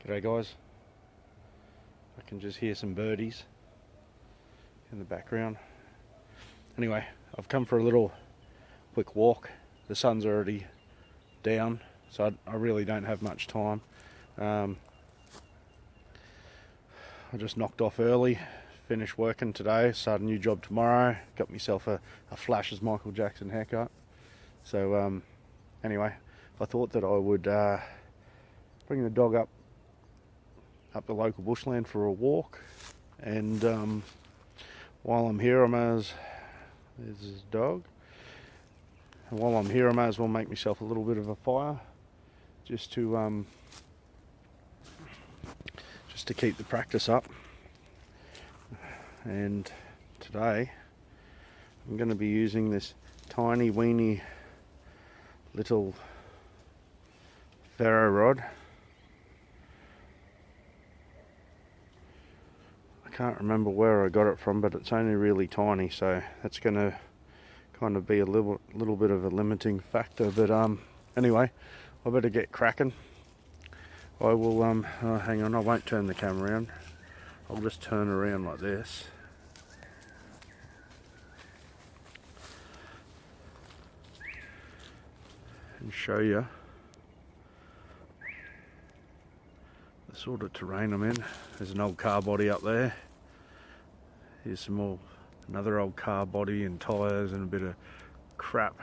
G'day guys, I can just hear some birdies in the background. Anyway, I've come for a little quick walk. The sun's already down, so I really don't have much time. I just knocked off early, finished working today, start a new job tomorrow, got myself a Flash as Michael Jackson haircut. So anyway, I thought that I would bring the dog up the local bushland for a walk, and while I'm here, there's his dog, and while I'm here I may as well make myself a little bit of a fire just to keep the practice up. And today I'm going to be using this tiny weeny little Ferro rod. I can't remember where I got it from, but it's only really tiny, so that's going to kind of be a little bit of a limiting factor. But anyway, I better get cracking. I will hang on, I won't turn the camera around, I'll just turn around like this. And show you the sort of terrain I'm in. There's an old car body up there. Here's another old car body and tyres and a bit of crap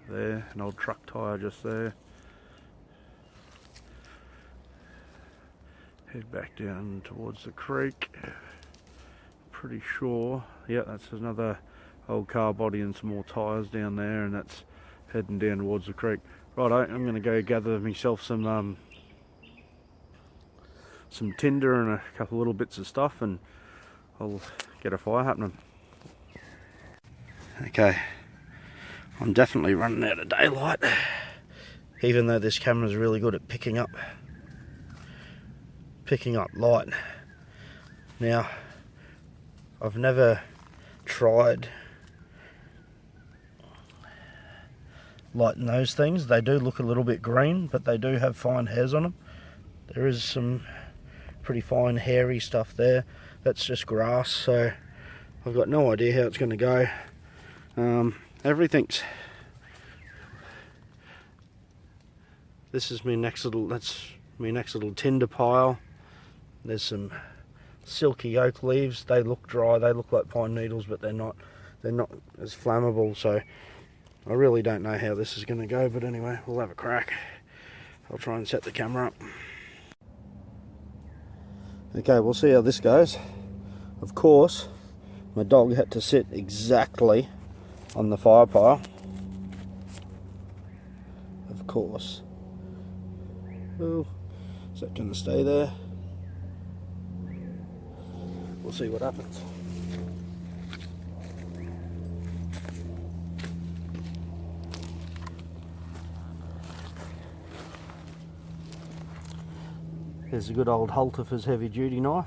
there. An old truck tyre just there. Head back down towards the creek. Pretty sure, yeah, that's another old car body and some more tyres down there, and that's heading down towards the creek. Righto, I'm going to go gather myself some tinder and a couple of little bits of stuff, and I'll get a fire happening. Okay, I'm definitely running out of daylight, even though this camera's really good at picking up light. Now, I've never tried lighting those things. They do look a little bit green, but they do have fine hairs on them. There is some pretty fine hairy stuff there. That's just grass, so I've got no idea how it's going to go. This is that's my next little tinder pile. There's some silky oak leaves. They look dry, they look like pine needles, but they're not as flammable, so I really don't know how this is going to go. But anyway, we'll have a crack. I'll try and set the camera up. Okay, we'll see how this goes. Of course, my dog had to sit exactly on the fire pile. Of course. Oh, is that going to stay there? We'll see what happens. There's a good old Halter's heavy duty knife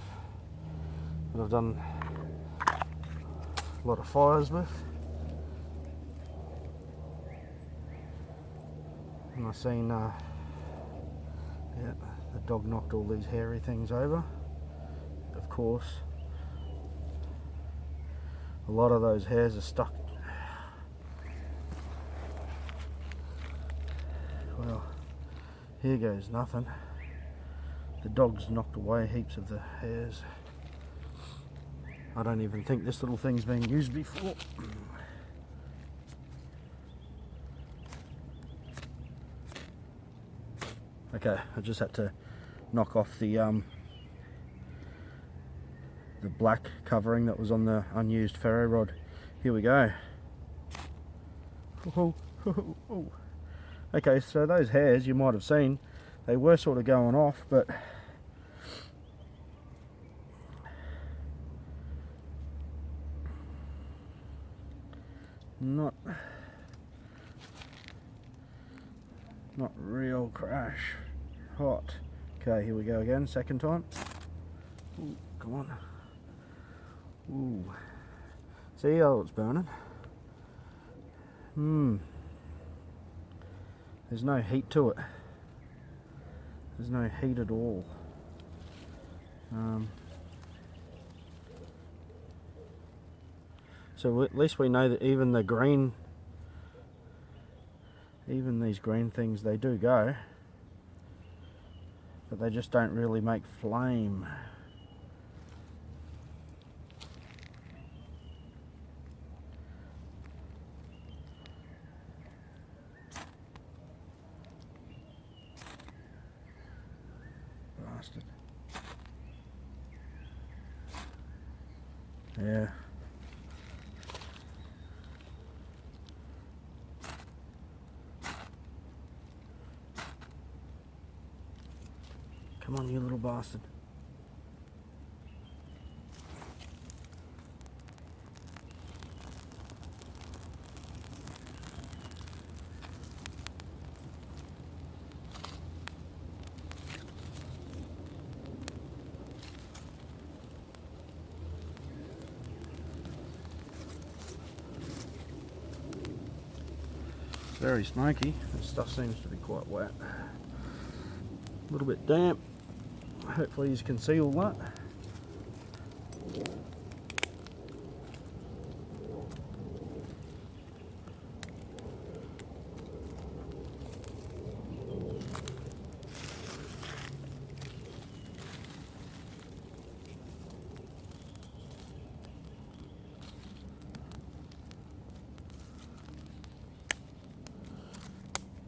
that I've done a lot of fires with. And I've seen, yeah, the dog knocked all these hairy things over. Of course, a lot of those hairs are stuck. Well, here goes nothing. The dog's knocked away heaps of the hairs. I don't even think this little thing's been used before. Okay, I just had to knock off the black covering that was on the unused ferro rod. Here we go. Okay, so those hairs you might have seen, they were sort of going off, but not real crash hot. Okay, here we go again, second time. Ooh, come on. Ooh, see how it's burning? There's no heat to it. There's no heat at all. So at least we know that even the green, even these green things, they do go, but they just don't really make flame. Bastard. Yeah. Come on, you little bastard. It's very smoky. This stuff seems to be quite wet. A little bit damp. Hopefully you can see all that.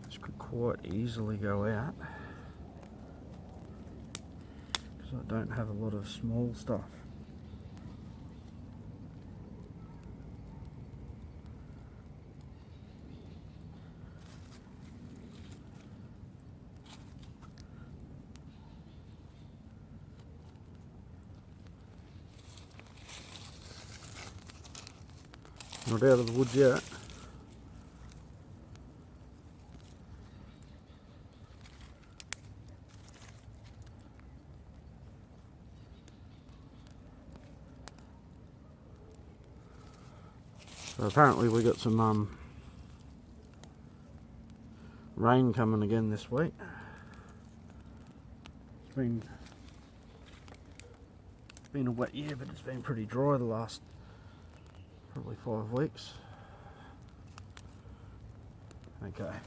This could quite easily go out, because I don't have a lot of small stuff. Not out of the woods yet. So apparently we got some rain coming again this week. It's been a wet year, but it's been pretty dry the last probably 5 weeks. Okay, I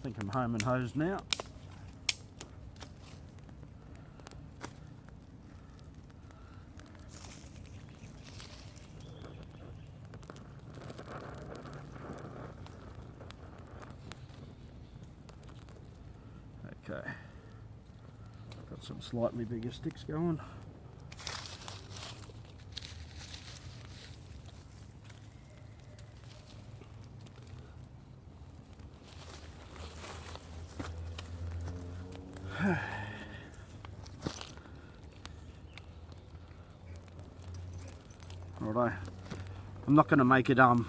think I'm home and hosed now. Okay, got some slightly bigger sticks going. Righto, I'm not going to make it I'm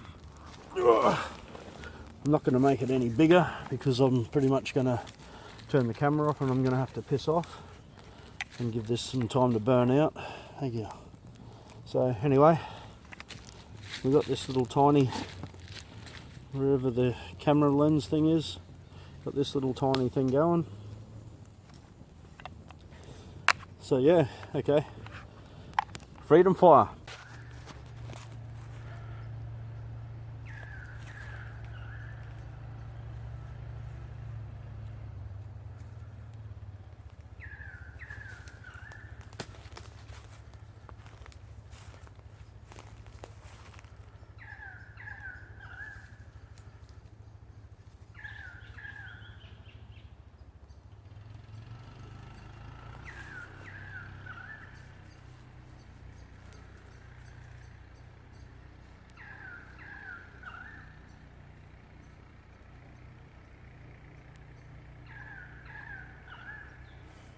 not going to make it any bigger, because I'm pretty much going to turn the camera off and I'm going to have to piss off and give this some time to burn out. Thank you. So anyway, we've got this little tiny, wherever the camera lens thing is, got this little tiny thing going. So yeah, okay, freedom fire.